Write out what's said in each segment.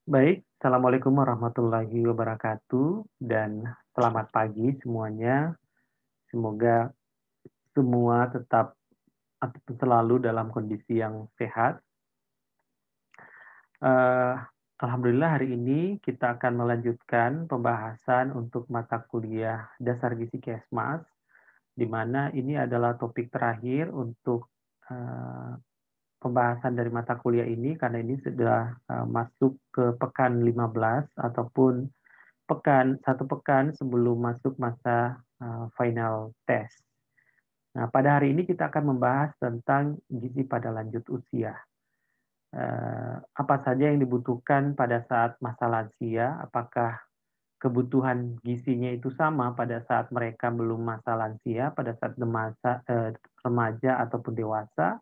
Baik, Assalamualaikum warahmatullahi wabarakatuh dan selamat pagi semuanya. Semoga semua tetap atau selalu dalam kondisi yang sehat. Eh, Alhamdulillah hari ini kita akan melanjutkan pembahasan untuk mata kuliah dasar gizi Kesmas, di mana ini adalah topik terakhir untuk eh, pembahasan dari mata kuliah ini karena ini sudah masuk ke pekan 15 ataupun satu pekan sebelum masuk masa final test. Nah, pada hari ini kita akan membahas tentang gizi pada lanjut usia. Apa saja yang dibutuhkan pada saat masa lansia? Apakah kebutuhan gizinya itu sama pada saat mereka belum masa lansia, pada saat remaja ataupun dewasa?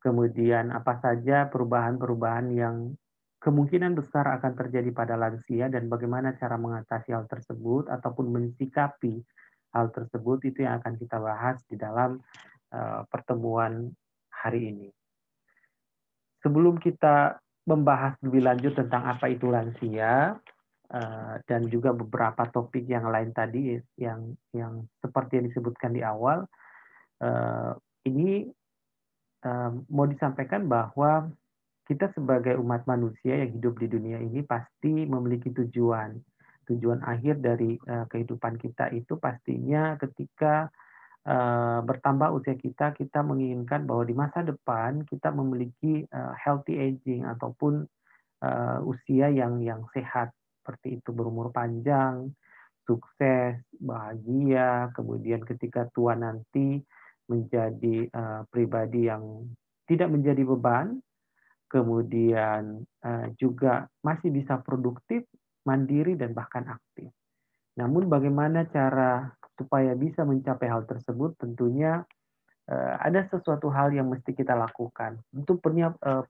Kemudian apa saja perubahan-perubahan yang kemungkinan besar akan terjadi pada lansia dan bagaimana cara mengatasi hal tersebut ataupun mensikapi hal tersebut itu yang akan kita bahas di dalam pertemuan hari ini. Sebelum kita membahas lebih lanjut tentang apa itu lansia dan juga beberapa topik yang lain tadi yang seperti yang disebutkan di awal, ini mau disampaikan bahwa kita sebagai umat manusia yang hidup di dunia ini pasti memiliki tujuan. Tujuan akhir dari kehidupan kita itu pastinya ketika bertambah usia kita, kita menginginkan bahwa di masa depan kita memiliki healthy aging ataupun usia yang sehat, seperti itu berumur panjang, sukses, bahagia, kemudian ketika tua nanti menjadi pribadi yang tidak menjadi beban, kemudian juga masih bisa produktif, mandiri, dan bahkan aktif. Namun bagaimana cara supaya bisa mencapai hal tersebut? Tentunya ada sesuatu hal yang mesti kita lakukan. Tentu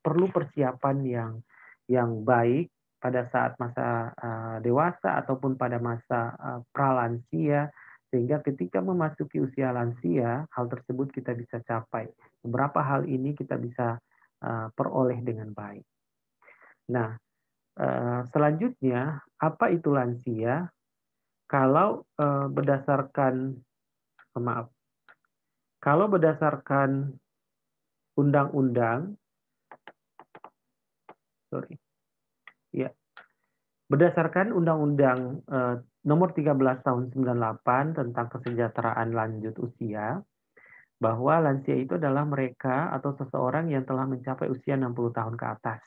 perlu persiapan yang baik pada saat masa dewasa ataupun pada masa pralansia, sehingga ketika memasuki usia lansia, hal tersebut kita bisa capai. Beberapa hal ini kita bisa peroleh dengan baik. Nah, selanjutnya, apa itu lansia? Kalau berdasarkan, maaf, kalau berdasarkan undang-undang, sorry, ya, berdasarkan undang-undang nomor 13 tahun 98 tentang kesejahteraan lanjut usia, bahwa lansia itu adalah mereka atau seseorang yang telah mencapai usia 60 tahun ke atas.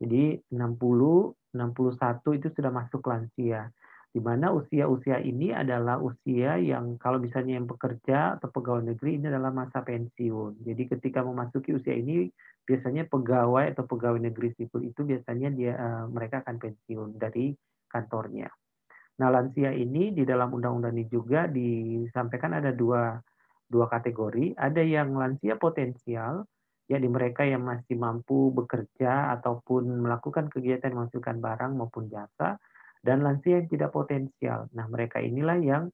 Jadi 60, 61 itu sudah masuk lansia. Di mana usia-usia ini adalah usia yang kalau misalnya yang bekerja atau pegawai negeri ini adalah masa pensiun. Jadi ketika memasuki usia ini biasanya pegawai atau pegawai negeri sipil itu biasanya mereka akan pensiun dari kantornya. Nah, lansia ini di dalam undang-undang ini juga disampaikan ada dua kategori. Ada yang lansia potensial, yakni mereka yang masih mampu bekerja ataupun melakukan kegiatan menghasilkan barang maupun jasa, dan lansia yang tidak potensial. Nah, mereka inilah yang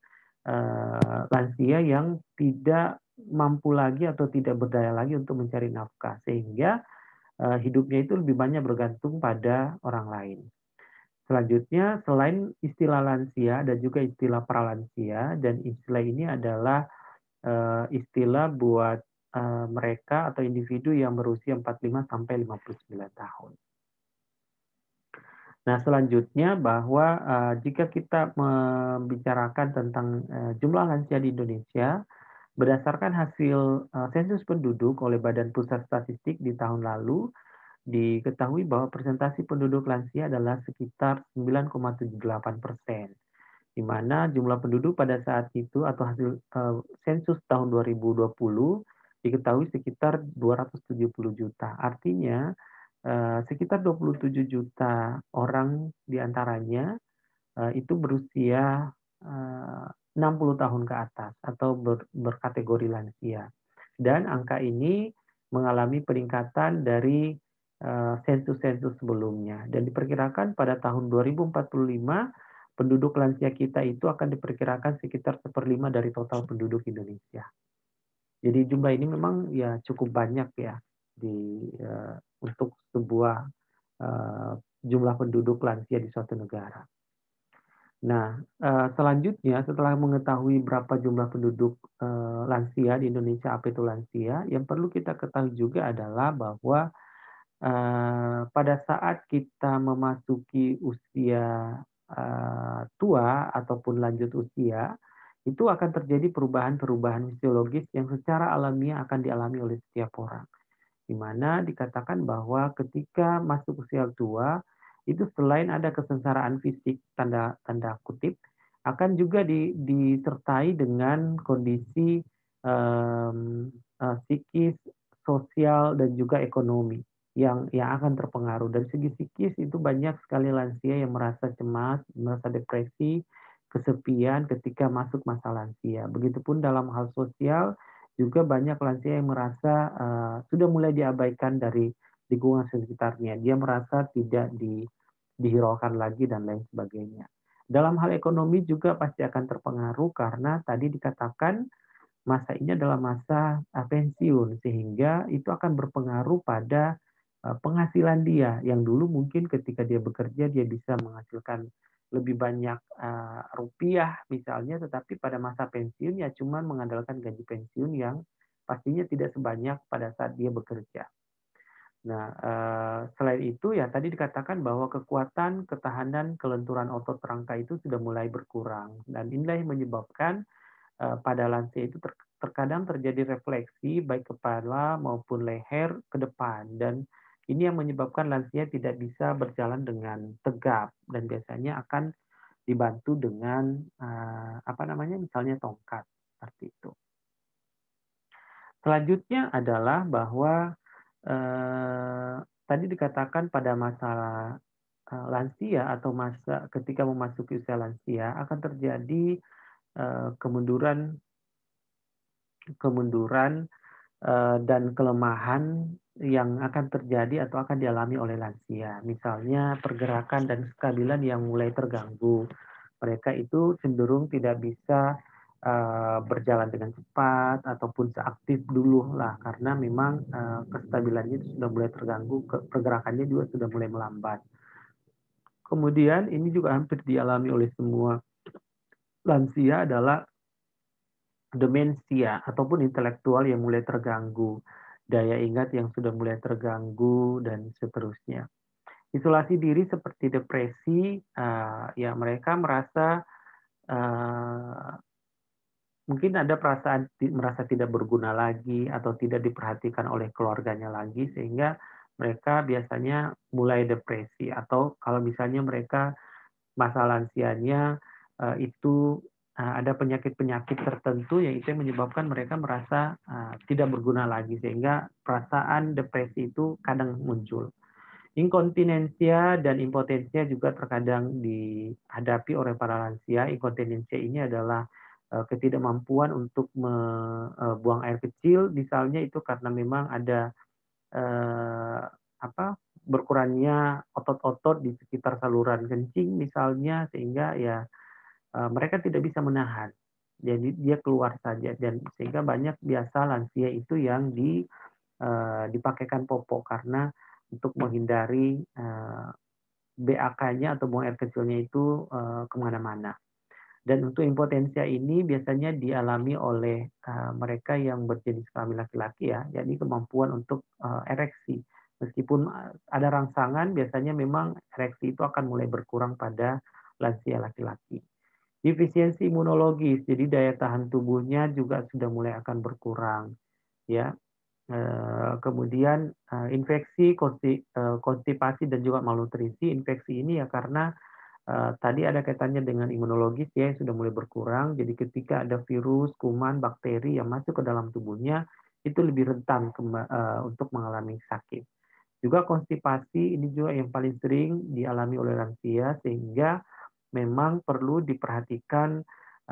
lansia yang tidak mampu lagi atau tidak berdaya lagi untuk mencari nafkah, sehingga hidupnya itu lebih banyak bergantung pada orang lain. Selanjutnya, selain istilah lansia dan juga istilah pralansia, dan istilah ini adalah istilah buat mereka atau individu yang berusia 45 sampai 59 tahun. Nah, selanjutnya bahwa jika kita membicarakan tentang jumlah lansia di Indonesia, berdasarkan hasil sensus penduduk oleh Badan Pusat Statistik di tahun lalu, diketahui bahwa persentase penduduk lansia adalah sekitar 9,78%, di mana jumlah penduduk pada saat itu atau hasil sensus tahun 2020 diketahui sekitar 270 juta. Artinya sekitar 27 juta orang diantaranya itu berusia 60 tahun ke atas atau berkategori lansia. Dan angka ini mengalami peningkatan dari sensus-sensus sebelumnya. Dan diperkirakan pada tahun 2045 penduduk lansia kita itu akan diperkirakan sekitar 1/5 dari total penduduk Indonesia. Jadi jumlah ini memang ya cukup banyak ya untuk sebuah jumlah penduduk lansia di suatu negara. Nah, selanjutnya setelah mengetahui berapa jumlah penduduk lansia di Indonesia, apa itu lansia, yang perlu kita ketahui juga adalah bahwa pada saat kita memasuki usia tua ataupun lanjut usia, itu akan terjadi perubahan-perubahan fisiologis yang secara alamiah akan dialami oleh setiap orang. Di mana dikatakan bahwa ketika masuk usia tua, itu selain ada kesengsaraan fisik, tanda tanda kutip, akan juga disertai dengan kondisi psikis, sosial, dan juga ekonomi yang akan terpengaruh. Dari segi psikis itu banyak sekali lansia yang merasa cemas, merasa depresi, kesepian ketika masuk masa lansia. Begitupun dalam hal sosial, juga banyak lansia yang merasa sudah mulai diabaikan dari lingkungan sekitarnya. Dia merasa tidak dihiraukan lagi dan lain sebagainya. Dalam hal ekonomi juga pasti akan terpengaruh karena tadi dikatakan masa ini adalah masa pensiun, sehingga itu akan berpengaruh pada penghasilan dia yang dulu mungkin ketika dia bekerja dia bisa menghasilkan lebih banyak rupiah misalnya, tetapi pada masa pensiun ya cuma mengandalkan gaji pensiun yang pastinya tidak sebanyak pada saat dia bekerja. Nah, selain itu ya tadi dikatakan bahwa kekuatan, ketahanan, kelenturan otot rangka itu sudah mulai berkurang, dan inilah yang menyebabkan pada lansia itu terkadang terjadi refleksi baik kepala maupun leher ke depan, dan ini yang menyebabkan lansia tidak bisa berjalan dengan tegap dan biasanya akan dibantu dengan misalnya tongkat seperti itu. Selanjutnya adalah bahwa tadi dikatakan pada masa lansia atau masa ketika memasuki usia lansia akan terjadi kemunduran dan kelemahan yang akan terjadi atau akan dialami oleh lansia. Misalnya pergerakan dan kestabilan yang mulai terganggu. Mereka itu cenderung tidak bisa berjalan dengan cepat ataupun seaktif dulu lah, karena memang kestabilannya itu sudah mulai terganggu, pergerakannya juga sudah mulai melambat. Kemudian ini juga hampir dialami oleh semua lansia adalah demensia ataupun intelektual yang mulai terganggu, daya ingat yang sudah mulai terganggu, dan seterusnya. Isolasi diri seperti depresi, ya mereka merasa mungkin ada perasaan merasa tidak berguna lagi atau tidak diperhatikan oleh keluarganya lagi, sehingga mereka biasanya mulai depresi, atau kalau misalnya mereka masa lansianya itu ada penyakit-penyakit tertentu yang itu yang menyebabkan mereka merasa tidak berguna lagi, sehingga perasaan depresi itu kadang muncul. Inkontinensia dan impotensia juga terkadang dihadapi oleh para lansia. Inkontinensia ini adalah ketidakmampuan untuk membuang air kecil, misalnya itu karena memang ada berkurangnya otot-otot di sekitar saluran kencing misalnya, sehingga ya mereka tidak bisa menahan. Jadi dia keluar saja, dan sehingga banyak biasa lansia itu yang dipakaikan popok karena untuk menghindari BAK-nya atau buang air kecilnya itu kemana-mana. Dan untuk impotensia ini biasanya dialami oleh mereka yang berjenis kelamin laki-laki ya, jadi kemampuan untuk ereksi. Meskipun ada rangsangan, biasanya memang ereksi itu akan mulai berkurang pada lansia laki-laki. Defisiensi imunologis, jadi daya tahan tubuhnya juga sudah mulai akan berkurang, ya. Kemudian infeksi, konstipasi, dan juga malnutrisi. Infeksi ini ya karena tadi ada kaitannya dengan imunologis ya, yang sudah mulai berkurang. Jadi ketika ada virus, kuman, bakteri yang masuk ke dalam tubuhnya, itu lebih rentan untuk mengalami sakit. Juga konstipasi ini juga yang paling sering dialami oleh lansia, sehingga memang perlu diperhatikan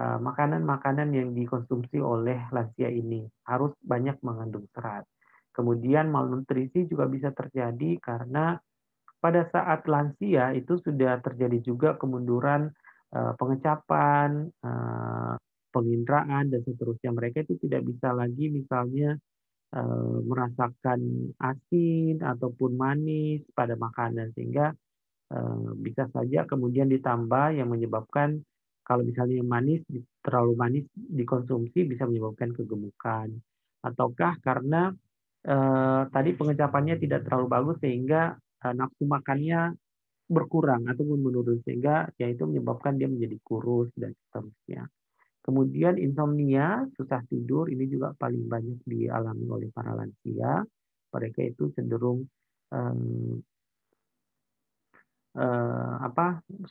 makanan-makanan yang dikonsumsi oleh lansia ini harus banyak mengandung serat. Kemudian malnutrisi juga bisa terjadi karena pada saat lansia itu sudah terjadi juga kemunduran pengecapan, penginderaan, dan seterusnya. Mereka itu tidak bisa lagi misalnya merasakan asin ataupun manis pada makanan, sehingga Bisa saja kemudian ditambah yang menyebabkan kalau misalnya terlalu manis dikonsumsi bisa menyebabkan kegemukan. Ataukah karena tadi pengecapannya tidak terlalu bagus sehingga nafsu makannya berkurang ataupun menurun sehingga yaitu menyebabkan dia menjadi kurus dan seterusnya. Kemudian insomnia, susah tidur, ini juga paling banyak dialami oleh para lansia. Mereka itu cenderung um,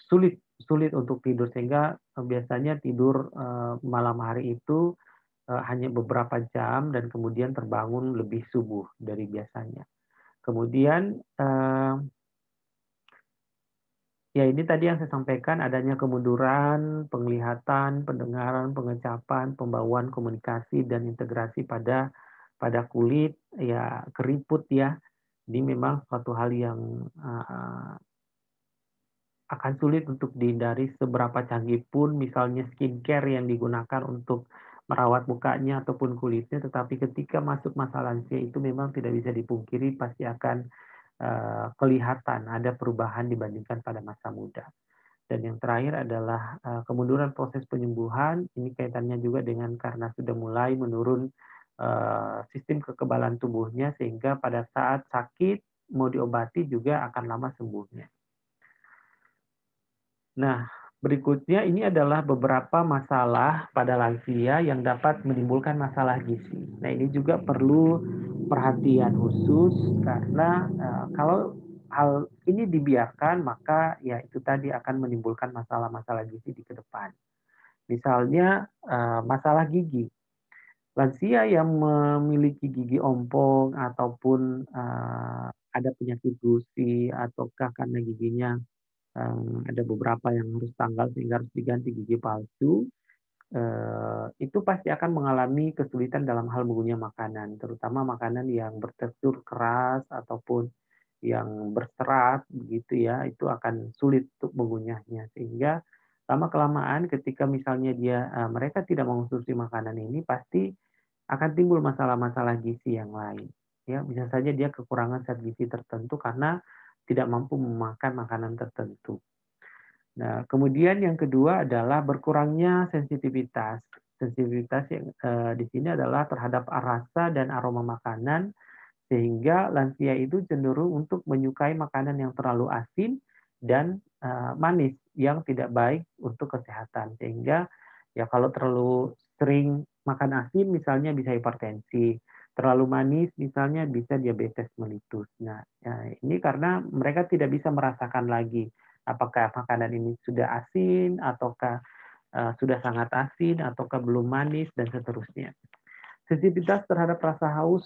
sulit sulit untuk tidur sehingga biasanya tidur malam hari itu hanya beberapa jam dan kemudian terbangun lebih subuh dari biasanya. Kemudian ya ini tadi yang saya sampaikan adanya kemunduran, penglihatan, pendengaran, pengecapan, pembauan komunikasi dan integrasi pada kulit, ya keriput ya. Ini memang suatu hal yang akan sulit untuk dihindari seberapa canggih pun misalnya skincare yang digunakan untuk merawat mukanya ataupun kulitnya, tetapi ketika masuk masa lansia itu memang tidak bisa dipungkiri pasti akan kelihatan ada perubahan dibandingkan pada masa muda. Dan yang terakhir adalah kemunduran proses penyembuhan. Ini kaitannya juga dengan karena sudah mulai menurun sistem kekebalan tubuhnya sehingga pada saat sakit mau diobati juga akan lama sembuhnya. Nah, berikutnya ini adalah beberapa masalah pada lansia yang dapat menimbulkan masalah gizi. Nah, ini juga perlu perhatian khusus karena kalau hal ini dibiarkan maka ya itu tadi akan menimbulkan masalah-masalah gizi di ke depan. Misalnya masalah gigi. Lansia yang memiliki gigi ompong ataupun ada penyakit gusi ataukah karena giginya ada beberapa yang harus tanggal sehingga harus diganti gigi palsu, itu pasti akan mengalami kesulitan dalam hal mengunyah makanan, terutama makanan yang bertekstur keras ataupun yang berserat begitu ya, itu akan sulit untuk mengunyahnya sehingga lama-kelamaan ketika misalnya mereka tidak mengonsumsi makanan ini pasti akan timbul masalah-masalah gizi yang lain. Ya, bisa saja dia kekurangan zat gizi tertentu karena tidak mampu memakan makanan tertentu. Nah, kemudian yang kedua adalah berkurangnya sensitivitas. Sensitivitas yang di sini adalah terhadap rasa dan aroma makanan, sehingga lansia itu cenderung untuk menyukai makanan yang terlalu asin dan manis yang tidak baik untuk kesehatan. Sehingga ya kalau terlalu sering makan asin misalnya bisa hipertensi, terlalu manis misalnya bisa diabetes mellitus. Nah, ya, ini karena mereka tidak bisa merasakan lagi apakah makanan ini sudah asin ataukah sudah sangat asin ataukah belum manis dan seterusnya. Sensitivitas terhadap rasa haus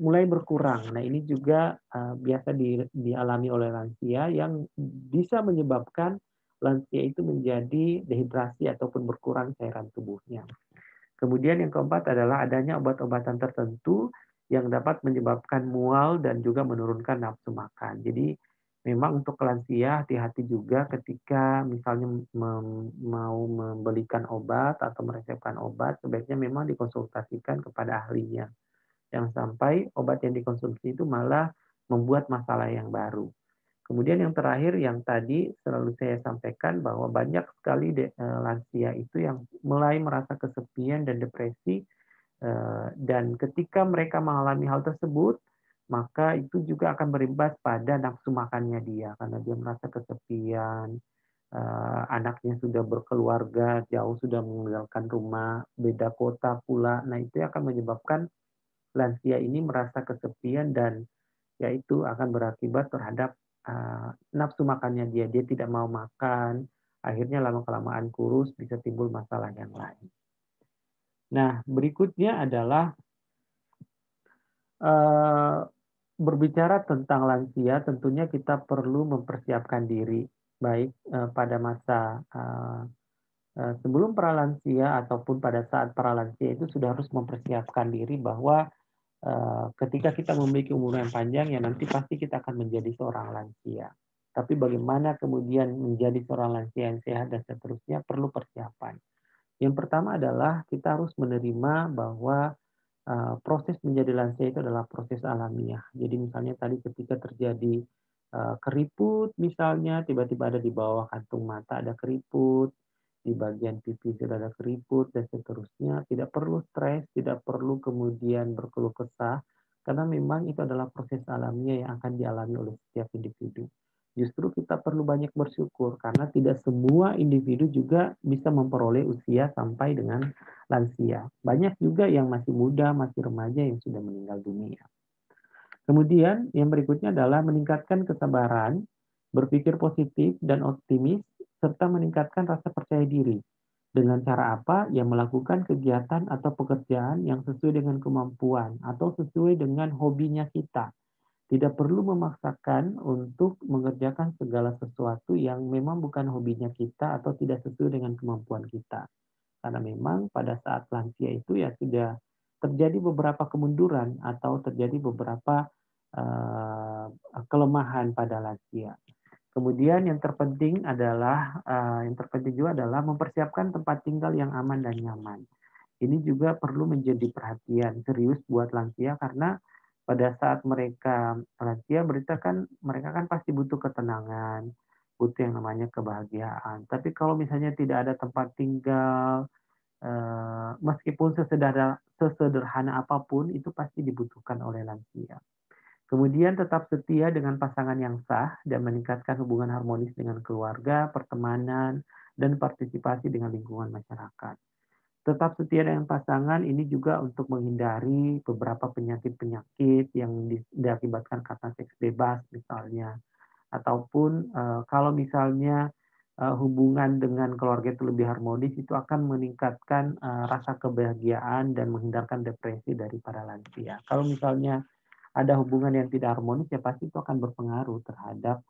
mulai berkurang. Nah, ini juga biasa dialami oleh lansia yang bisa menyebabkan lansia itu menjadi dehidrasi ataupun berkurang cairan tubuhnya. Kemudian yang keempat adalah adanya obat-obatan tertentu yang dapat menyebabkan mual dan juga menurunkan nafsu makan. Jadi memang untuk lansia hati-hati juga ketika misalnya mau membelikan obat atau meresepkan obat, sebaiknya memang dikonsultasikan kepada ahlinya. Jangan sampai obat yang dikonsumsi itu malah membuat masalah yang baru. Kemudian yang terakhir yang tadi selalu saya sampaikan bahwa banyak sekali lansia itu yang mulai merasa kesepian dan depresi dan ketika mereka mengalami hal tersebut maka itu juga akan berimbas pada nafsu makannya dia karena dia merasa kesepian, anaknya sudah berkeluarga, jauh sudah meninggalkan rumah, beda kota pula. Nah, itu akan menyebabkan lansia ini merasa kesepian dan yaitu akan berakibat terhadap nafsu makannya dia. Dia tidak mau makan, akhirnya lama-kelamaan kurus, bisa timbul masalah yang lain. Nah, berikutnya adalah berbicara tentang lansia, tentunya kita perlu mempersiapkan diri, baik pada masa sebelum pralansia ataupun pada saat pralansia itu sudah harus mempersiapkan diri bahwa ketika kita memiliki umur yang panjang ya nanti pasti kita akan menjadi seorang lansia. Tapi bagaimana kemudian menjadi seorang lansia yang sehat dan seterusnya perlu persiapan. Yang pertama adalah kita harus menerima bahwa proses menjadi lansia itu adalah proses alamiah. Jadi misalnya tadi ketika terjadi keriput misalnya, tiba-tiba ada di bawah kantung mata ada keriput, di bagian pipi sudah ada keriput, dan seterusnya. Tidak perlu stres, tidak perlu kemudian berkeluh kesah, karena memang itu adalah proses alamiah yang akan dialami oleh setiap individu. Justru kita perlu banyak bersyukur, karena tidak semua individu juga bisa memperoleh usia sampai dengan lansia. Banyak juga yang masih muda, masih remaja yang sudah meninggal dunia. Kemudian yang berikutnya adalah meningkatkan kesabaran, berpikir positif dan optimis, serta meningkatkan rasa percaya diri. Dengan cara apa? Ya melakukan kegiatan atau pekerjaan yang sesuai dengan kemampuan atau sesuai dengan hobinya kita. Tidak perlu memaksakan untuk mengerjakan segala sesuatu yang memang bukan hobinya kita atau tidak sesuai dengan kemampuan kita. Karena memang pada saat lansia itu ya sudah terjadi beberapa kemunduran atau terjadi beberapa uh, kelemahan pada lansia. Kemudian yang terpenting adalah yang terpenting juga adalah mempersiapkan tempat tinggal yang aman dan nyaman. Ini juga perlu menjadi perhatian serius buat lansia, karena pada saat mereka lansia mereka kan pasti butuh ketenangan, butuh yang namanya kebahagiaan. Tapi kalau misalnya tidak ada tempat tinggal, meskipun sesederhana apapun itu pasti dibutuhkan oleh lansia. Kemudian tetap setia dengan pasangan yang sah dan meningkatkan hubungan harmonis dengan keluarga, pertemanan, dan partisipasi dengan lingkungan masyarakat. Tetap setia dengan pasangan ini juga untuk menghindari beberapa penyakit-penyakit yang diakibatkan karena seks bebas misalnya. Ataupun kalau misalnya hubungan dengan keluarga itu lebih harmonis, itu akan meningkatkan rasa kebahagiaan dan menghindarkan depresi dari para lansia. Kalau misalnya ada hubungan yang tidak harmonis, ya pasti itu akan berpengaruh terhadap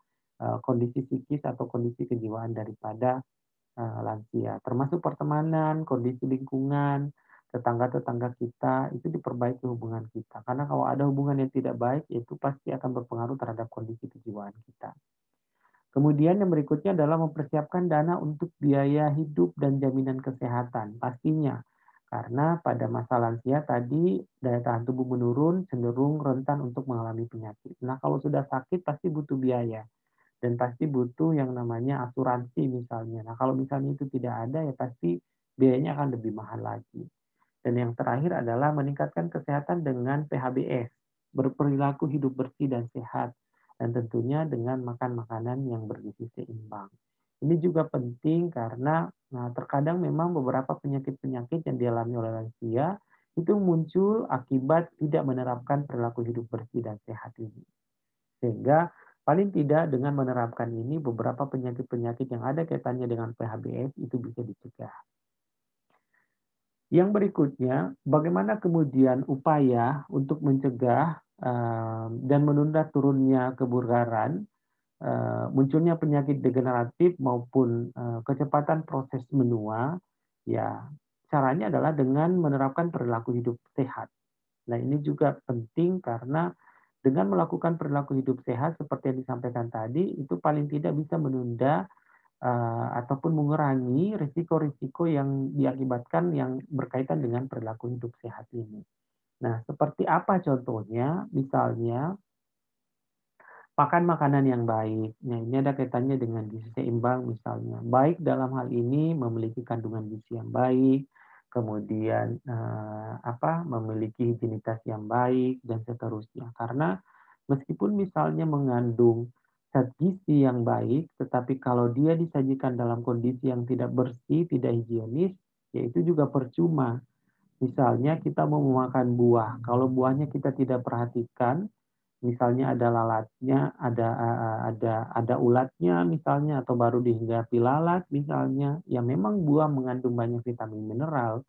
kondisi psikis atau kondisi kejiwaan daripada lansia. Termasuk pertemanan, kondisi lingkungan, tetangga-tetangga kita, itu diperbaiki hubungan kita. Karena kalau ada hubungan yang tidak baik, itu pasti akan berpengaruh terhadap kondisi kejiwaan kita. Kemudian yang berikutnya adalah mempersiapkan dana untuk biaya hidup dan jaminan kesehatan. Pastinya, karena pada masa lansia tadi daya tahan tubuh menurun, cenderung rentan untuk mengalami penyakit. Nah, kalau sudah sakit pasti butuh biaya dan pasti butuh yang namanya asuransi misalnya. Nah, kalau misalnya itu tidak ada ya pasti biayanya akan lebih mahal lagi. Dan yang terakhir adalah meningkatkan kesehatan dengan PHBS, berperilaku hidup bersih dan sehat, dan tentunya dengan makan makanan yang bergizi seimbang. Ini juga penting karena terkadang memang beberapa penyakit-penyakit yang dialami oleh lansia itu muncul akibat tidak menerapkan perilaku hidup bersih dan sehat ini. Sehingga paling tidak dengan menerapkan ini beberapa penyakit-penyakit yang ada kaitannya dengan PHBS itu bisa dicegah. Yang berikutnya, bagaimana kemudian upaya untuk mencegah dan menunda turunnya kebugaran, munculnya penyakit degeneratif maupun kecepatan proses menua, ya caranya adalah dengan menerapkan perilaku hidup sehat. Nah ini juga penting karena dengan melakukan perilaku hidup sehat seperti yang disampaikan tadi, itu paling tidak bisa menunda ataupun mengurangi risiko-risiko yang diakibatkan yang berkaitan dengan perilaku hidup sehat ini. Nah, seperti apa contohnya? Misalnya, makan makanan yang baik. Nah, ini ada kaitannya dengan gizi seimbang misalnya. Baik dalam hal ini memiliki kandungan gizi yang baik, kemudian memiliki higienitas yang baik dan seterusnya. Karena meskipun misalnya mengandung zat gizi yang baik, tetapi kalau dia disajikan dalam kondisi yang tidak bersih, tidak higienis, ya itu juga percuma. Misalnya kita mau memakan buah, kalau buahnya kita tidak perhatikan, misalnya ada lalatnya, ada ulatnya misalnya, atau baru dihinggapi lalat misalnya, ya memang buah mengandung banyak vitamin mineral,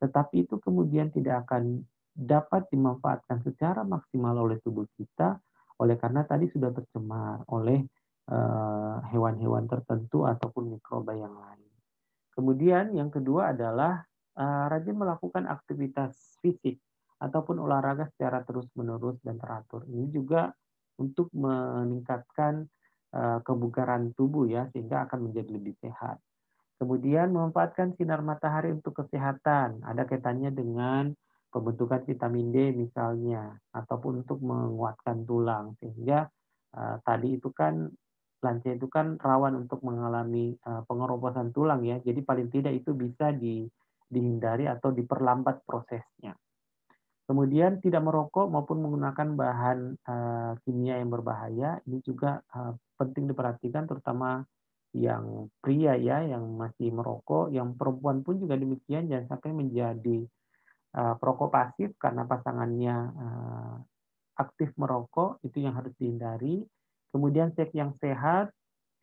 tetapi itu kemudian tidak akan dapat dimanfaatkan secara maksimal oleh tubuh kita, oleh karena tadi sudah tercemar oleh hewan-hewan tertentu ataupun mikroba yang lain. Kemudian yang kedua adalah rajin melakukan aktivitas fisik ataupun olahraga secara terus-menerus dan teratur. Ini juga untuk meningkatkan kebugaran tubuh ya, sehingga akan menjadi lebih sehat. Kemudian memanfaatkan sinar matahari untuk kesehatan. Ada kaitannya dengan pembentukan vitamin D misalnya, ataupun untuk menguatkan tulang. Sehingga Tadi itu kan lansia itu kan rawan untuk mengalami, pengeroposan tulang ya, jadi paling tidak itu bisa dihindari atau diperlambat prosesnya. Kemudian tidak merokok maupun menggunakan bahan, kimia yang berbahaya, ini juga, penting diperhatikan terutama yang pria ya, yang masih merokok, yang perempuan pun juga demikian, jangan sampai menjadi, perokok pasif karena pasangannya, aktif merokok, itu yang harus dihindari. Kemudian seks yang sehat,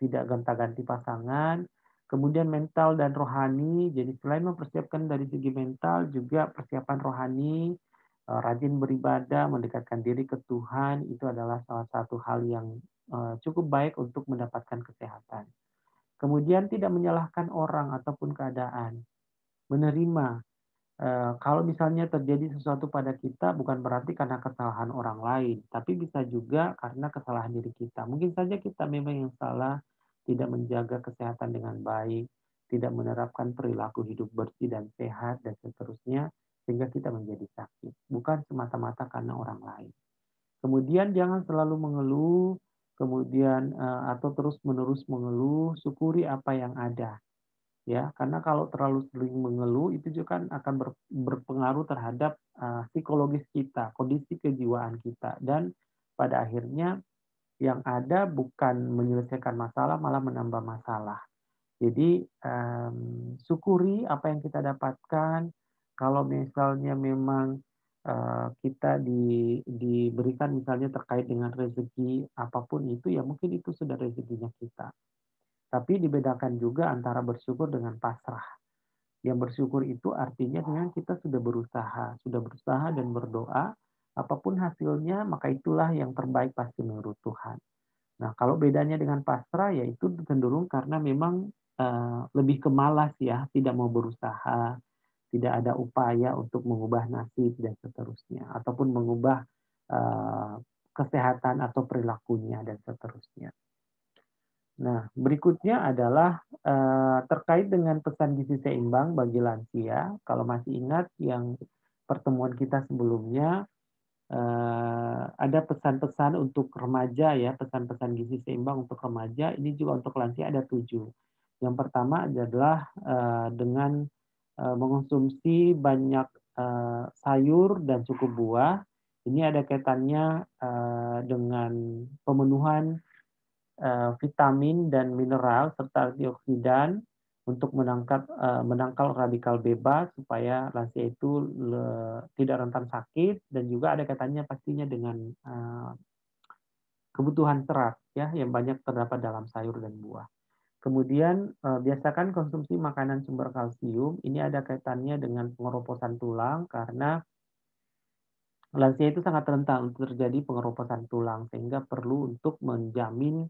tidak gonta-ganti pasangan. Kemudian mental dan rohani, jadi selain mempersiapkan dari segi mental, juga persiapan rohani, rajin beribadah, mendekatkan diri ke Tuhan, itu adalah salah satu hal yang cukup baik untuk mendapatkan kesehatan. Kemudian tidak menyalahkan orang ataupun keadaan, menerima. Kalau misalnya terjadi sesuatu pada kita bukan berarti karena kesalahan orang lain, tapi bisa juga karena kesalahan diri kita. Mungkin saja kita memang yang salah, tidak menjaga kesehatan dengan baik, tidak menerapkan perilaku hidup bersih dan sehat, dan seterusnya, sehingga kita menjadi sakit. Bukan semata-mata karena orang lain. Kemudian jangan selalu mengeluh, kemudian atau terus-menerus mengeluh, syukuri apa yang ada ya, karena kalau terlalu sering mengeluh itu juga kan akan berpengaruh terhadap psikologis kita, kondisi kejiwaan kita, dan pada akhirnya yang ada bukan menyelesaikan masalah, malah menambah masalah. Jadi syukuri apa yang kita dapatkan. Kalau misalnya memang kita diberikan misalnya terkait dengan rezeki apapun itu, ya mungkin itu sudah rezekinya kita. Tapi dibedakan juga antara bersyukur dengan pasrah. Yang bersyukur itu artinya memang kita sudah berusaha dan berdoa, apapun hasilnya maka itulah yang terbaik pasti menurut Tuhan. Nah, kalau bedanya dengan pasrah ya itu cenderung karena memang lebih ke malas ya, tidak mau berusaha, tidak ada upaya untuk mengubah nasib dan seterusnya, ataupun mengubah eh, kesehatan atau perilakunya dan seterusnya. Nah, berikutnya adalah terkait dengan pesan gizi seimbang bagi lansia. Kalau masih ingat yang pertemuan kita sebelumnya, ada pesan-pesan untuk remaja ya, pesan-pesan gizi seimbang untuk remaja. Ini juga untuk lansia ada 7. Yang pertama adalah dengan mengonsumsi banyak sayur dan cukup buah. Ini ada kaitannya dengan pemenuhan vitamin dan mineral serta antioksidan untuk menangkal radikal bebas supaya lansia itu tidak rentan sakit, dan juga ada kaitannya pastinya dengan kebutuhan serat ya yang banyak terdapat dalam sayur dan buah. Kemudian biasakan konsumsi makanan sumber kalsium. Ini ada kaitannya dengan pengeroposan tulang karena lansia itu sangat rentan untuk terjadi pengeroposan tulang, sehingga perlu untuk menjamin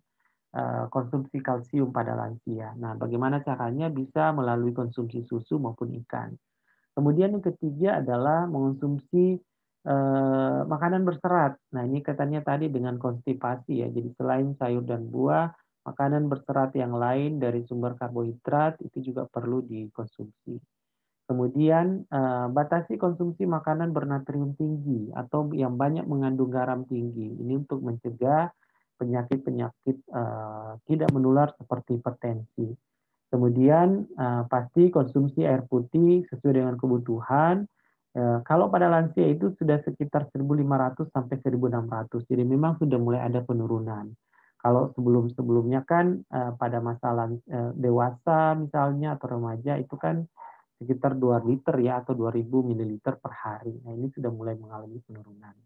konsumsi kalsium pada lansia. Nah, bagaimana caranya? Bisa melalui konsumsi susu maupun ikan. Kemudian yang ketiga adalah mengonsumsi makanan berserat. Nah, ini katanya tadi dengan konstipasi ya. Jadi selain sayur dan buah, makanan berserat yang lain dari sumber karbohidrat itu juga perlu dikonsumsi. Kemudian batasi konsumsi makanan bernatrium tinggi atau yang banyak mengandung garam tinggi. Ini untuk mencegah penyakit-penyakit tidak menular seperti hipertensi. Kemudian pasti konsumsi air putih sesuai dengan kebutuhan. Kalau pada lansia itu sudah sekitar 1.500 sampai 1.600. Jadi memang sudah mulai ada penurunan. Kalau sebelum-sebelumnya kan pada masa dewasa misalnya atau remaja itu kan sekitar 2 liter ya atau 2.000 mililiter per hari. Nah, ini sudah mulai mengalami penurunan.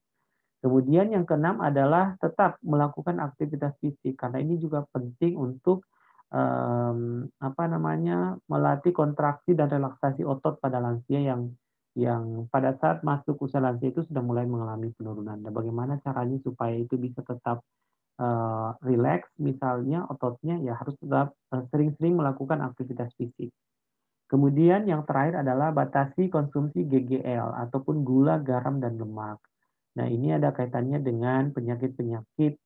Kemudian yang keenam adalah tetap melakukan aktivitas fisik karena ini juga penting untuk melatih kontraksi dan relaksasi otot pada lansia yang pada saat masuk usia lansia itu sudah mulai mengalami penurunan. Dan bagaimana caranya supaya itu bisa tetap rileks, misalnya ototnya ya harus tetap sering-sering melakukan aktivitas fisik. Kemudian yang terakhir adalah batasi konsumsi GGL ataupun gula, garam, dan lemak. Nah, ini ada kaitannya dengan penyakit-penyakit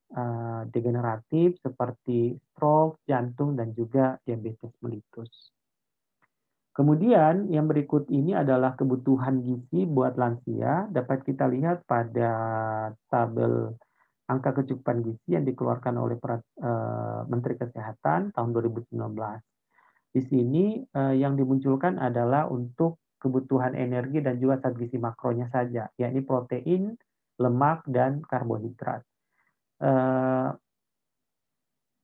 degeneratif seperti stroke, jantung, dan juga diabetes mellitus. Kemudian yang berikut ini adalah kebutuhan gizi buat lansia. Dapat kita lihat pada tabel angka kecukupan gizi yang dikeluarkan oleh Menteri Kesehatan tahun 2019. Di sini yang dimunculkan adalah untuk kebutuhan energi dan juga zat gizi makronya saja, yakni protein, lemak, dan karbohidrat.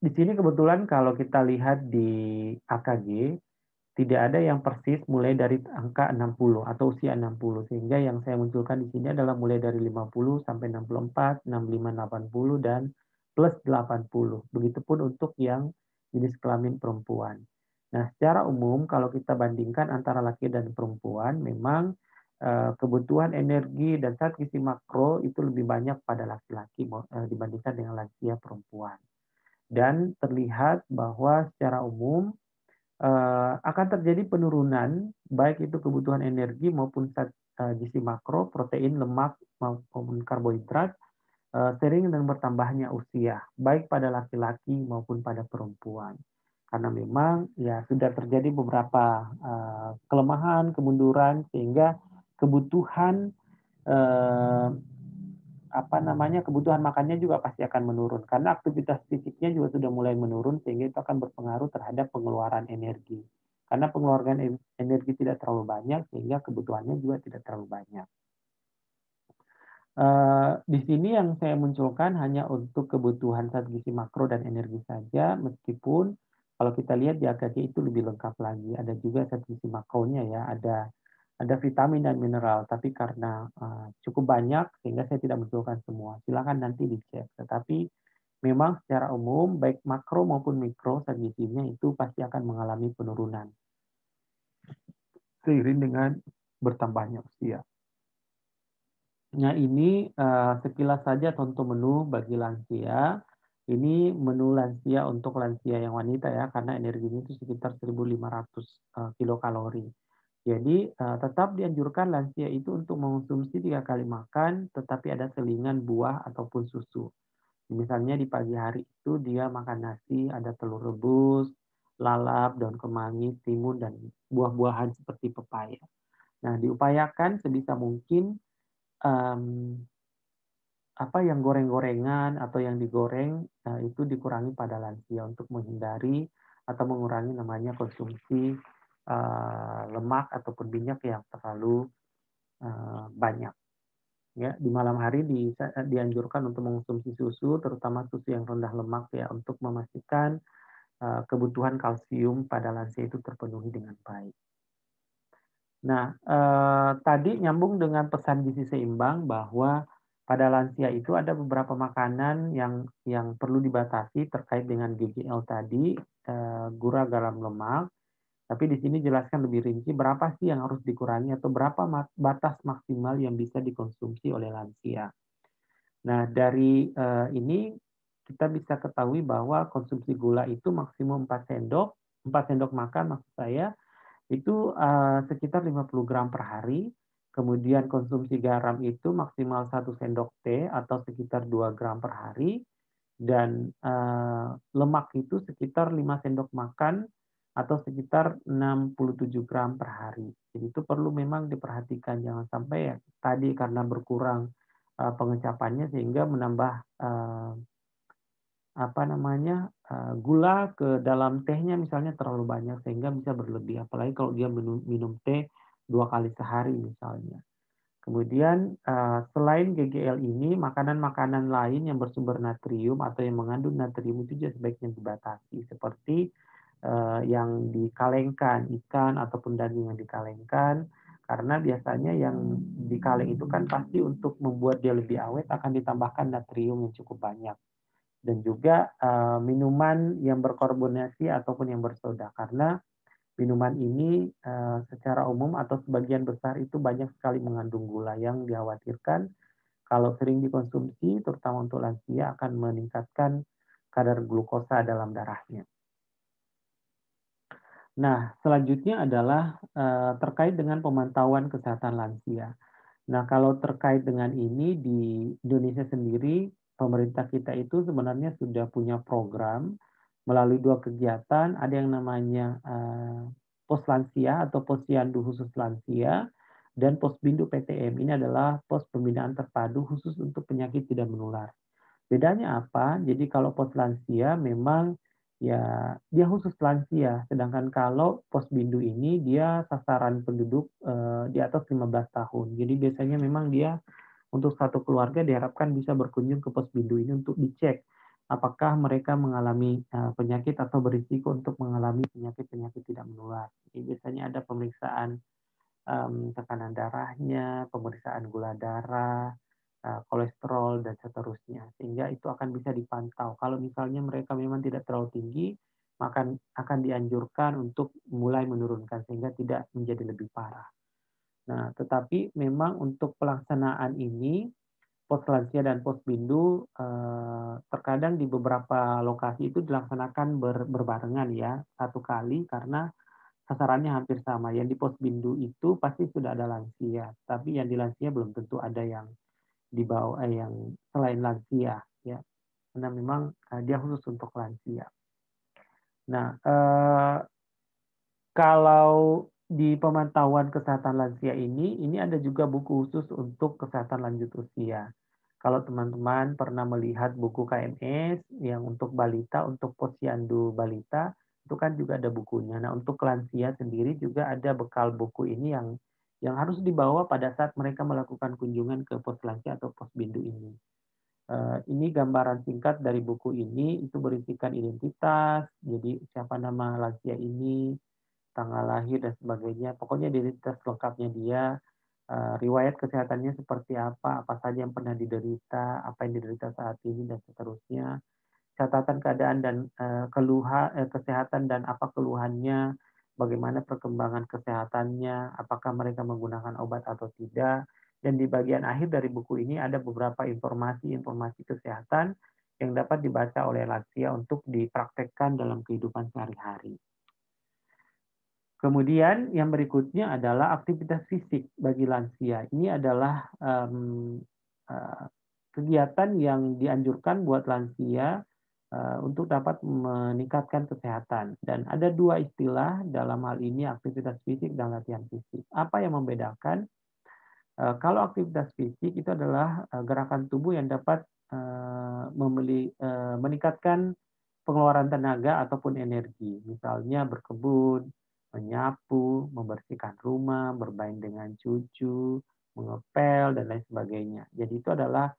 Di sini kebetulan kalau kita lihat di AKG, tidak ada yang persis mulai dari angka 60 atau usia 60, sehingga yang saya munculkan di sini adalah mulai dari 50 sampai 64, 65, 80, dan plus 80. Begitupun untuk yang jenis kelamin perempuan. Nah, secara umum kalau kita bandingkan antara laki dan perempuan, memang kebutuhan energi dan zat gizi makro itu lebih banyak pada laki-laki dibandingkan dengan lansia perempuan. Dan terlihat bahwa secara umum akan terjadi penurunan baik itu kebutuhan energi maupun zat gizi makro, protein, lemak maupun karbohidrat sering dan bertambahnya usia, baik pada laki-laki maupun pada perempuan. Karena memang ya sudah terjadi beberapa kelemahan, kemunduran sehingga kebutuhan kebutuhan makannya juga pasti akan menurun karena aktivitas fisiknya juga sudah mulai menurun sehingga itu akan berpengaruh terhadap pengeluaran energi. Karena pengeluaran energi tidak terlalu banyak sehingga kebutuhannya juga tidak terlalu banyak. Di sini yang saya munculkan hanya untuk kebutuhan zat gizi makro dan energi saja, meskipun kalau kita lihat di AKG itu lebih lengkap lagi. Ada juga zat gizi makronya ya, ada vitamin dan mineral, tapi karena cukup banyak sehingga saya tidak munculkan semua. Silakan nanti dicek. Tetapi memang secara umum baik makro maupun mikro zat gizinya itu pasti akan mengalami penurunan seiring dengan bertambahnya usia. Nah ini sekilas saja contoh menu bagi lansia. Ini menu lansia untuk lansia yang wanita ya, karena energinya itu sekitar 1.500 kilokalori. Jadi tetap dianjurkan lansia itu untuk mengonsumsi 3 kali makan, tetapi ada selingan buah ataupun susu. Misalnya di pagi hari itu dia makan nasi, ada telur rebus, lalap, daun kemangi, timun, dan buah-buahan seperti pepaya. Nah diupayakan sebisa mungkin yang goreng-gorengan atau yang digoreng itu dikurangi pada lansia untuk menghindari atau mengurangi namanya konsumsi lemak ataupun minyak yang terlalu banyak. Ya, di malam hari dianjurkan untuk mengonsumsi susu, terutama susu yang rendah lemak ya, untuk memastikan kebutuhan kalsium pada lansia itu terpenuhi dengan baik. Nah, tadi nyambung dengan pesan gizi seimbang bahwa pada lansia itu ada beberapa makanan yang perlu dibatasi terkait dengan GGL tadi, gula, garam, lemak. Tapi di sini jelaskan lebih rinci berapa sih yang harus dikurangi atau berapa batas maksimal yang bisa dikonsumsi oleh lansia. Nah, dari ini kita bisa ketahui bahwa konsumsi gula itu maksimum 4 sendok makan maksud saya, itu sekitar 50 gram per hari. Kemudian konsumsi garam itu maksimal 1 sendok teh atau sekitar 2 gram per hari. Dan lemak itu sekitar 5 sendok makan atau sekitar 67 gram per hari. Jadi itu perlu memang diperhatikan, jangan sampai ya tadi karena berkurang pengecapannya sehingga menambah gula ke dalam tehnya misalnya terlalu banyak sehingga bisa berlebih, apalagi kalau dia minum teh 2 kali sehari misalnya. Kemudian selain GGL ini, makanan-makanan lain yang bersumber natrium atau yang mengandung natrium itu juga sebaiknya dibatasi, seperti yang dikalengkan, ikan ataupun daging yang dikalengkan, karena biasanya yang dikaleng itu kan pasti untuk membuat dia lebih awet akan ditambahkan natrium yang cukup banyak. Dan juga minuman yang berkarbonasi ataupun yang bersoda, karena minuman ini secara umum atau sebagian besar itu banyak sekali mengandung gula yang dikhawatirkan kalau sering dikonsumsi, terutama untuk lansia, akan meningkatkan kadar glukosa dalam darahnya. Nah, selanjutnya adalah terkait dengan pemantauan kesehatan lansia. Nah, kalau terkait dengan ini di Indonesia sendiri, pemerintah kita itu sebenarnya sudah punya program melalui 2 kegiatan, ada yang namanya Pos Lansia atau Posyandu khusus lansia dan Posbindu PTM. Ini adalah pos pembinaan terpadu khusus untuk penyakit tidak menular. Bedanya apa? Jadi kalau pos lansia memang ya dia khusus lansia, sedangkan kalau Posbindu ini dia sasaran penduduk di atas 15 tahun. Jadi biasanya memang dia untuk satu keluarga diharapkan bisa berkunjung ke Posbindu ini untuk dicek apakah mereka mengalami penyakit atau berisiko untuk mengalami penyakit-penyakit tidak menular. Jadi biasanya ada pemeriksaan tekanan darahnya, pemeriksaan gula darah, kolesterol, dan seterusnya. Sehingga itu akan bisa dipantau. Kalau misalnya mereka memang tidak terlalu tinggi, maka akan dianjurkan untuk mulai menurunkan sehingga tidak menjadi lebih parah. Nah, tetapi memang untuk pelaksanaan ini, pos lansia dan pos bindu terkadang di beberapa lokasi itu dilaksanakan berbarengan ya, satu kali karena sasarannya hampir sama. Yang di pos bindu itu pasti sudah ada lansia, tapi yang di lansia belum tentu ada yang di bawah yang selain lansia ya. Karena memang dia khusus untuk lansia. Nah, kalau di pemantauan kesehatan lansia ini ada juga buku khusus untuk kesehatan lanjut usia. Kalau teman-teman pernah melihat buku KMS yang untuk balita, untuk posyandu balita, itu kan juga ada bukunya. Nah, untuk lansia sendiri juga ada bekal buku ini yang harus dibawa pada saat mereka melakukan kunjungan ke pos lansia atau pos bindu ini. Ini gambaran singkat dari buku ini, itu berisikan identitas, jadi siapa nama lansia ini, tanggal lahir dan sebagainya. Pokoknya identitas lengkapnya dia, riwayat kesehatannya seperti apa saja yang pernah diderita, apa yang diderita saat ini dan seterusnya. Catatan keadaan dan kesehatan dan apa keluhannya, bagaimana perkembangan kesehatannya, apakah mereka menggunakan obat atau tidak. Dan di bagian akhir dari buku ini ada beberapa informasi-informasi kesehatan yang dapat dibaca oleh lansia untuk dipraktekkan dalam kehidupan sehari-hari. Kemudian yang berikutnya adalah aktivitas fisik bagi lansia. Ini adalah kegiatan yang dianjurkan buat lansia untuk dapat meningkatkan kesehatan. Dan ada dua istilah dalam hal ini, aktivitas fisik dan latihan fisik. Apa yang membedakan? Kalau aktivitas fisik itu adalah gerakan tubuh yang dapat meningkatkan pengeluaran tenaga ataupun energi. Misalnya berkebun, menyapu, membersihkan rumah, bermain dengan cucu, mengepel, dan lain sebagainya. Jadi itu adalah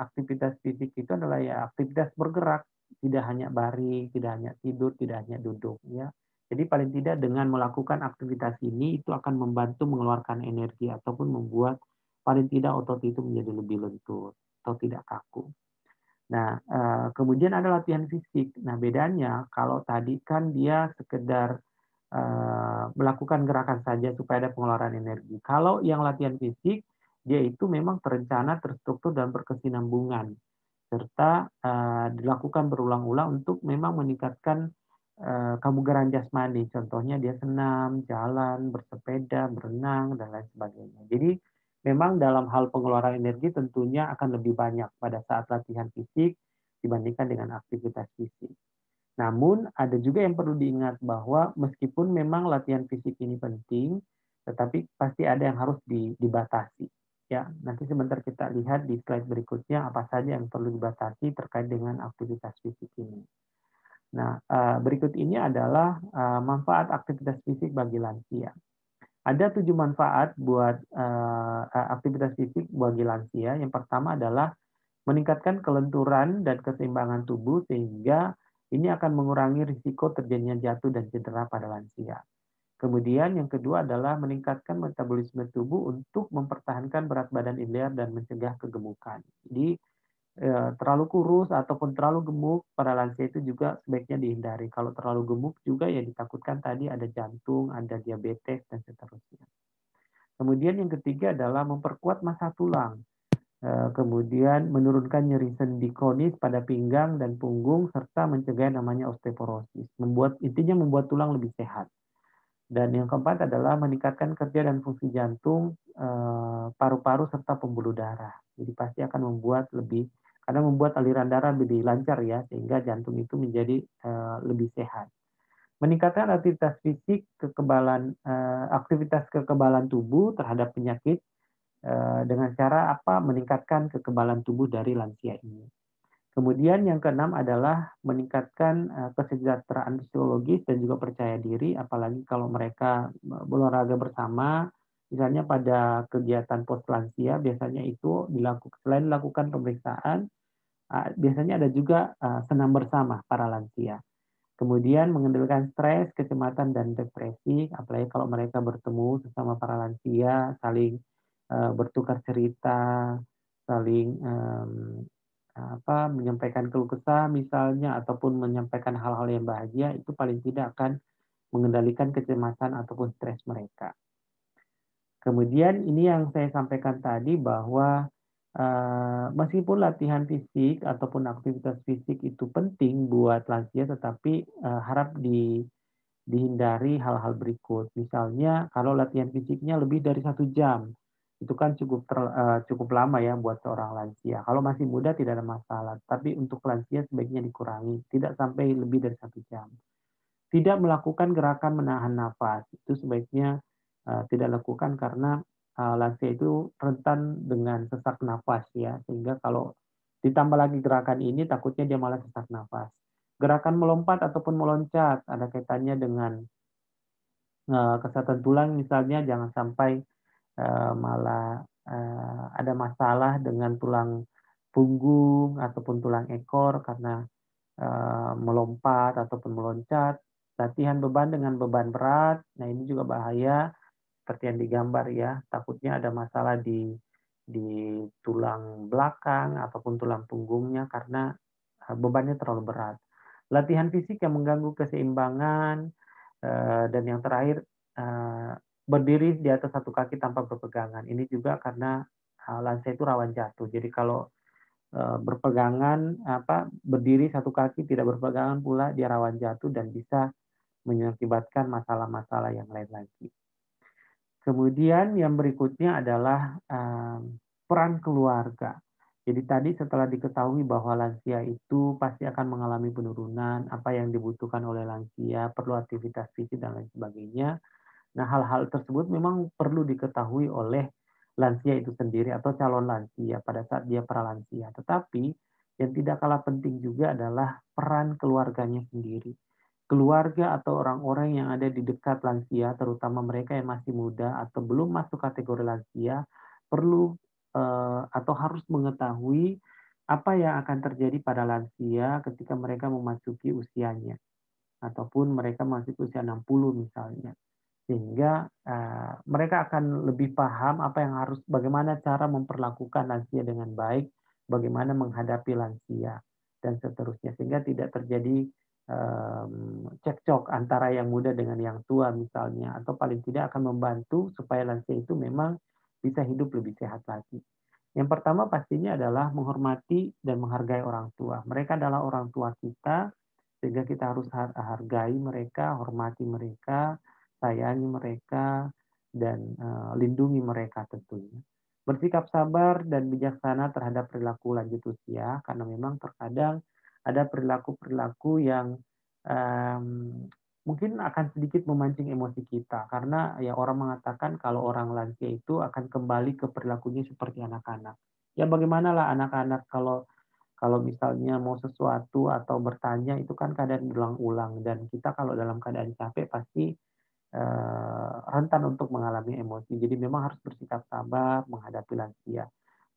aktivitas fisik itu adalah ya aktivitas bergerak, tidak hanya baring, tidak hanya tidur, tidak hanya duduk. Ya. Jadi paling tidak dengan melakukan aktivitas ini itu akan membantu mengeluarkan energi ataupun membuat paling tidak otot itu menjadi lebih lentur atau tidak kaku. Nah, kemudian ada latihan fisik. Nah, bedanya kalau tadi kan dia sekedar melakukan gerakan saja supaya ada pengeluaran energi. Kalau yang latihan fisik, dia itu memang terencana, terstruktur, dan berkesinambungan. Serta dilakukan berulang-ulang untuk memang meningkatkan kebugaran jasmani. Contohnya dia senam, jalan, bersepeda, berenang, dan lain sebagainya. Jadi memang dalam hal pengeluaran energi tentunya akan lebih banyak pada saat latihan fisik dibandingkan dengan aktivitas fisik. Namun ada juga yang perlu diingat bahwa meskipun memang latihan fisik ini penting, tetapi pasti ada yang harus dibatasi. Ya, nanti sebentar kita lihat di slide berikutnya apa saja yang perlu dibatasi terkait dengan aktivitas fisik ini. Nah, berikut ini adalah manfaat aktivitas fisik bagi lansia. Ada 7 manfaat buat aktivitas fisik bagi lansia. Yang pertama adalah meningkatkan kelenturan dan keseimbangan tubuh sehingga ini akan mengurangi risiko terjadinya jatuh dan cedera pada lansia. Kemudian yang kedua adalah meningkatkan metabolisme tubuh untuk mempertahankan berat badan ideal dan mencegah kegemukan. Jadi terlalu kurus ataupun terlalu gemuk pada lansia itu juga sebaiknya dihindari. Kalau terlalu gemuk juga ya ditakutkan tadi ada jantung, ada diabetes, dan seterusnya. Kemudian yang ketiga adalah memperkuat massa tulang. Kemudian menurunkan nyeri sendi kronis pada pinggang dan punggung serta mencegah namanya osteoporosis. Intinya membuat tulang lebih sehat. Dan yang keempat adalah meningkatkan kerja dan fungsi jantung, paru-paru serta pembuluh darah. Jadi pasti akan karena membuat aliran darah lebih lancar ya, sehingga jantung itu menjadi lebih sehat. Meningkatkan aktivitas fisik, aktivitas kekebalan tubuh terhadap penyakit dengan cara apa? Meningkatkan kekebalan tubuh dari lansia ini. Kemudian yang keenam adalah meningkatkan kesejahteraan psikologis dan juga percaya diri, apalagi kalau mereka berolahraga bersama, misalnya pada kegiatan pos lansia biasanya itu selain dilakukan pemeriksaan, biasanya ada juga senam bersama para lansia. Kemudian mengendalikan stres, kecemasan, dan depresi, apalagi kalau mereka bertemu sesama para lansia, saling bertukar cerita, saling menyampaikan keluh kesah misalnya, ataupun menyampaikan hal-hal yang bahagia, itu paling tidak akan mengendalikan kecemasan ataupun stres mereka. Kemudian ini yang saya sampaikan tadi bahwa meskipun latihan fisik ataupun aktivitas fisik itu penting buat lansia, tetapi harap dihindari hal-hal berikut. Misalnya kalau latihan fisiknya lebih dari 1 jam, itu kan cukup lama ya buat seorang lansia. Kalau masih muda tidak ada masalah, tapi untuk lansia sebaiknya dikurangi, tidak sampai lebih dari 1 jam. Tidak melakukan gerakan menahan nafas, itu sebaiknya tidak lakukan karena lansia itu rentan dengan sesak nafas ya, sehingga kalau ditambah lagi gerakan ini takutnya dia malah sesak nafas. Gerakan melompat ataupun meloncat ada kaitannya dengan kesehatan tulang misalnya, jangan sampai malah ada masalah dengan tulang punggung ataupun tulang ekor karena melompat ataupun meloncat. Latihan beban dengan beban berat, nah ini juga bahaya seperti yang digambar ya, takutnya ada masalah di tulang belakang ataupun tulang punggungnya karena bebannya terlalu berat. Latihan fisik yang mengganggu keseimbangan, dan yang terakhir berdiri di atas satu kaki tanpa berpegangan. Ini juga karena lansia itu rawan jatuh. Jadi kalau berpegangan berdiri satu kaki tidak berpegangan pula dia rawan jatuh dan bisa mengakibatkan masalah-masalah yang lain lagi. Kemudian yang berikutnya adalah peran keluarga. Jadi tadi setelah diketahui bahwa lansia itu pasti akan mengalami penurunan, apa yang dibutuhkan oleh lansia, perlu aktivitas fisik dan lain sebagainya. Nah, hal-hal tersebut memang perlu diketahui oleh lansia itu sendiri atau calon lansia pada saat dia pralansia. Tetapi yang tidak kalah penting juga adalah peran keluarganya sendiri. Keluarga atau orang-orang yang ada di dekat lansia, terutama mereka yang masih muda atau belum masuk kategori lansia, perlu atau harus mengetahui apa yang akan terjadi pada lansia ketika mereka memasuki usianya, ataupun mereka masuk usia 60 misalnya. Sehingga mereka akan lebih paham bagaimana cara memperlakukan lansia dengan baik, bagaimana menghadapi lansia, dan seterusnya. Sehingga tidak terjadi cekcok antara yang muda dengan yang tua misalnya, atau paling tidak akan membantu supaya lansia itu memang bisa hidup lebih sehat lagi. Yang pertama pastinya adalah menghormati dan menghargai orang tua. Mereka adalah orang tua kita, sehingga kita harus hargai mereka, hormati mereka, sayangi mereka, dan lindungi mereka tentunya. Bersikap sabar dan bijaksana terhadap perilaku lanjut usia, karena memang terkadang ada perilaku-perilaku yang um, mungkin akan sedikit memancing emosi kita, karena ya orang mengatakan kalau orang lansia itu akan kembali ke perilakunya seperti anak-anak. Ya bagaimanalah anak-anak kalau misalnya mau sesuatu atau bertanya itu kan keadaan berulang-ulang, dan kita kalau dalam keadaan capek pasti rentan untuk mengalami emosi. Jadi memang harus bersikap sabar menghadapi lansia.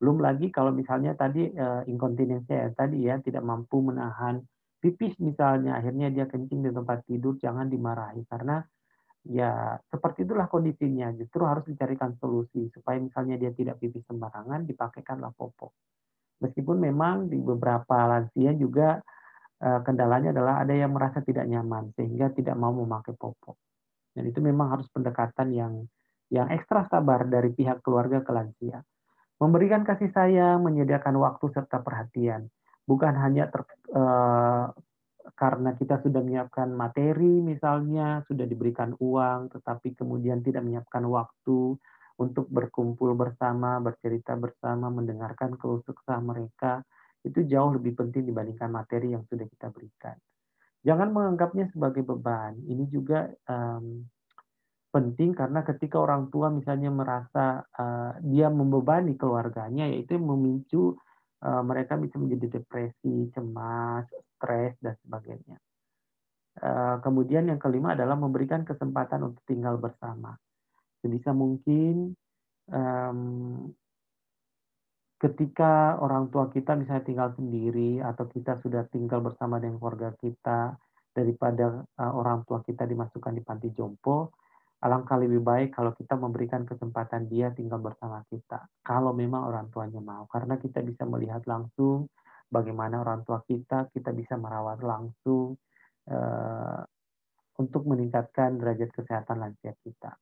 Belum lagi kalau misalnya tadi inkontinensia ya, tadi ya tidak mampu menahan pipis misalnya, akhirnya dia kencing di tempat tidur, jangan dimarahi karena ya seperti itulah kondisinya. Justru harus dicarikan solusi supaya misalnya dia tidak pipis sembarangan, dipakaikanlah popok. Meskipun memang di beberapa lansia juga kendalanya adalah ada yang merasa tidak nyaman sehingga tidak mau memakai popok. Dan itu memang harus pendekatan yang ekstra sabar dari pihak keluarga ke lansia. Memberikan kasih sayang, menyediakan waktu serta perhatian. Bukan hanya karena kita sudah menyiapkan materi misalnya, sudah diberikan uang, tetapi kemudian tidak menyiapkan waktu untuk berkumpul bersama, bercerita bersama, mendengarkan keluh kesah mereka, itu jauh lebih penting dibandingkan materi yang sudah kita berikan. Jangan menganggapnya sebagai beban. Ini juga penting karena ketika orang tua misalnya merasa dia membebani keluarganya, yaitu memicu mereka bisa menjadi depresi, cemas, stres, dan sebagainya. Kemudian yang kelima adalah memberikan kesempatan untuk tinggal bersama. Sebisa mungkin, mmm, ketika orang tua kita misalnya tinggal sendiri atau kita sudah tinggal bersama dengan keluarga kita, daripada, orang tua kita dimasukkan di panti jompo, alangkah lebih baik kalau kita memberikan kesempatan dia tinggal bersama kita, kalau memang orang tuanya mau. Karena kita bisa melihat langsung bagaimana orang tua kita bisa merawat langsung, eee, untuk meningkatkan derajat kesehatan lansia kita.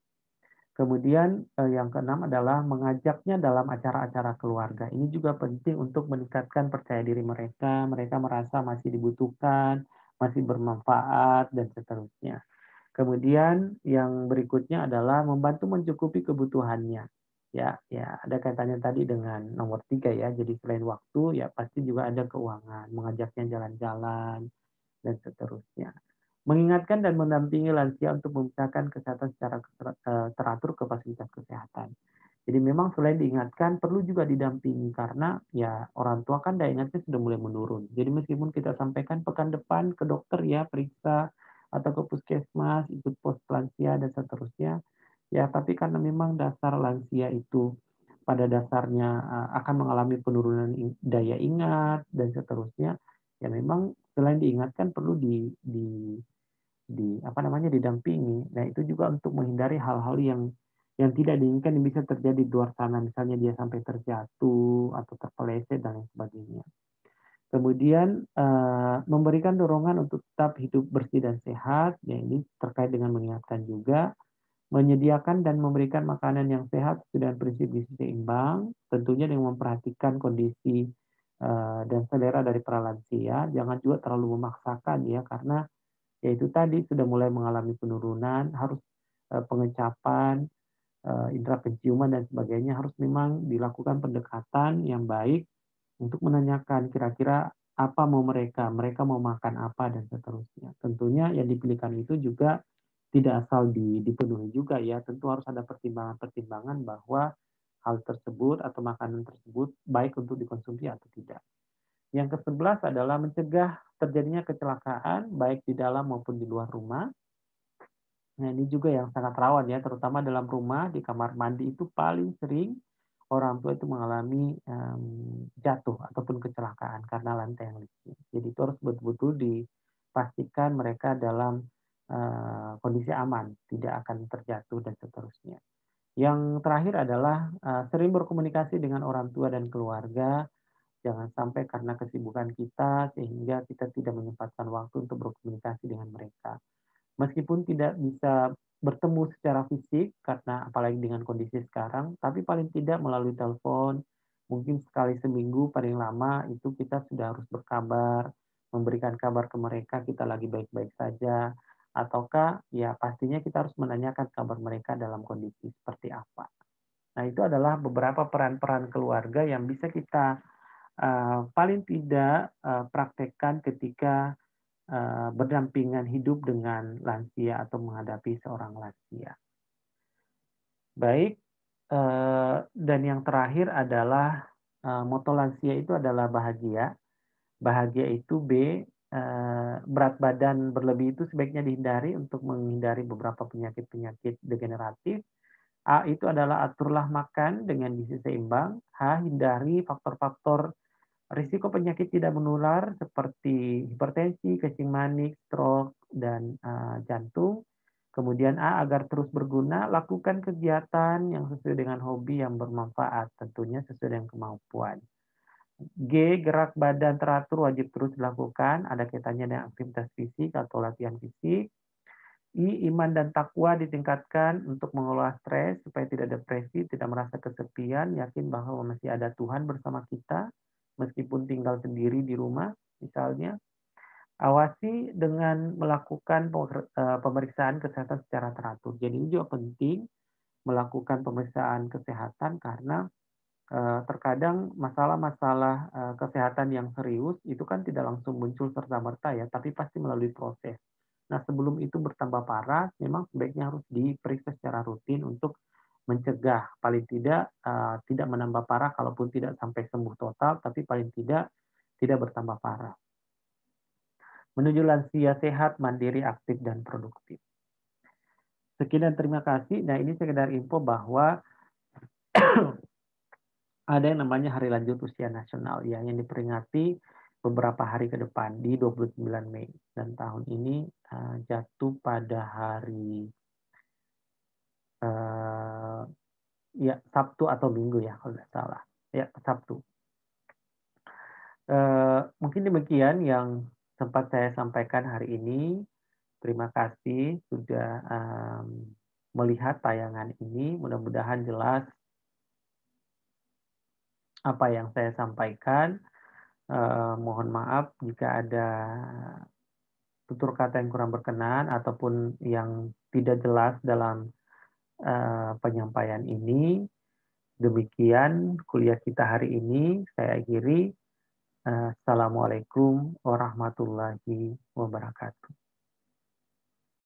Kemudian, yang keenam adalah mengajaknya dalam acara-acara keluarga. Ini juga penting untuk meningkatkan percaya diri mereka, mereka merasa masih dibutuhkan, masih bermanfaat, dan seterusnya. Kemudian yang berikutnya adalah membantu mencukupi kebutuhannya. Ya, ada kaitannya tadi dengan nomor 3 ya. Jadi selain waktu, ya pasti juga ada keuangan, mengajaknya jalan-jalan, dan seterusnya. Mengingatkan dan mendampingi lansia untuk memisahkan kesehatan secara teratur ke fasilitas kesehatan. Jadi memang selain diingatkan, perlu juga didampingi karena ya orang tua kan daya ingatnya sudah mulai menurun. Jadi meskipun kita sampaikan pekan depan ke dokter ya, periksa atau ke puskesmas, ikut pos lansia dan seterusnya, ya tapi karena memang dasar lansia itu pada dasarnya akan mengalami penurunan daya ingat dan seterusnya, ya memang selain diingatkan perlu apa namanya, didampingi. Nah, itu juga untuk menghindari hal-hal yang tidak diinginkan yang bisa terjadi di luar sana, misalnya dia sampai terjatuh atau terpeleset dan lain sebagainya. Kemudian, memberikan dorongan untuk tetap hidup bersih dan sehat, ya ini terkait dengan mengingatkan juga, menyediakan dan memberikan makanan yang sehat sesuai dengan prinsip gizi seimbang, tentunya dengan memperhatikan kondisi, dan selera dari para lansia, jangan juga terlalu memaksakan ya, karena ya itu tadi sudah mulai mengalami penurunan, harus, pengecapan, indera penciuman dan sebagainya harus memang dilakukan pendekatan yang baik untuk menanyakan kira-kira apa mau mereka mau makan apa dan seterusnya. Tentunya yang dipilihkan itu juga tidak asal dipenuhi juga ya, tentu harus ada pertimbangan-pertimbangan bahwa hal tersebut atau makanan tersebut baik untuk dikonsumsi atau tidak. Yang ke-11 adalah mencegah terjadinya kecelakaan baik di dalam maupun di luar rumah. Nah, ini juga yang sangat rawan ya, terutama dalam rumah, di kamar mandi itu paling sering orang tua itu mengalami, jatuh ataupun kecelakaan karena lantai yang licin. Jadi itu harus betul-betul dipastikan mereka dalam, kondisi aman, tidak akan terjatuh dan seterusnya. Yang terakhir adalah, sering berkomunikasi dengan orang tua dan keluarga, jangan sampai karena kesibukan kita sehingga kita tidak menyempatkan waktu untuk berkomunikasi dengan mereka. Meskipun tidak bisa bertemu secara fisik karena apalagi dengan kondisi sekarang, tapi paling tidak melalui telepon, mungkin sekali seminggu paling lama itu kita sudah harus berkabar, memberikan kabar ke mereka kita lagi baik-baik saja, ataukah ya pastinya kita harus menanyakan kabar mereka dalam kondisi seperti apa. Nah, itu adalah beberapa peran-peran keluarga yang bisa kita paling tidak praktekkan ketika berdampingan hidup dengan lansia atau menghadapi seorang lansia. Baik, dan yang terakhir adalah moto lansia itu adalah bahagia. Bahagia itu B, berat badan berlebih itu sebaiknya dihindari untuk menghindari beberapa penyakit-penyakit degeneratif. A itu adalah aturlah makan dengan gizi seimbang. H, hindari faktor-faktor risiko penyakit tidak menular seperti hipertensi, kencing manis, stroke, dan jantung. Kemudian A, agar terus berguna, lakukan kegiatan yang sesuai dengan hobi yang bermanfaat, tentunya sesuai dengan kemampuan. G, gerak badan teratur wajib terus dilakukan, ada kaitannya dengan aktivitas fisik atau latihan fisik. I, iman dan takwa ditingkatkan untuk mengelola stres supaya tidak depresi, tidak merasa kesepian, yakin bahwa masih ada Tuhan bersama kita, meskipun tinggal sendiri di rumah, misalnya. Awasi dengan melakukan pemeriksaan kesehatan secara teratur. Jadi ini juga penting melakukan pemeriksaan kesehatan karena terkadang masalah-masalah kesehatan yang serius itu kan tidak langsung muncul serta-merta ya, tapi pasti melalui proses. Nah, sebelum itu bertambah parah, memang sebaiknya harus diperiksa secara rutin untuk mencegah, paling tidak tidak menambah parah, kalaupun tidak sampai sembuh total, tapi paling tidak bertambah parah. Menuju lansia sehat, mandiri, aktif, dan produktif. Sekian dan terima kasih. Nah, ini sekedar info bahwa ada yang namanya Hari Lanjut Usia Nasional ya, yang diperingati beberapa hari ke depan di 29 Mei. Dan tahun ini jatuh pada hari ya Sabtu atau Minggu ya kalau tidak salah. Ya, Sabtu. Mungkin demikian yang sempat saya sampaikan hari ini. Terima kasih sudah melihat tayangan ini. Mudah-mudahan jelas apa yang saya sampaikan. Mohon maaf jika ada tutur kata yang kurang berkenan ataupun yang tidak jelas dalam penyampaian ini. Demikian kuliah kita hari ini. Saya akhiri. Assalamualaikum warahmatullahi wabarakatuh.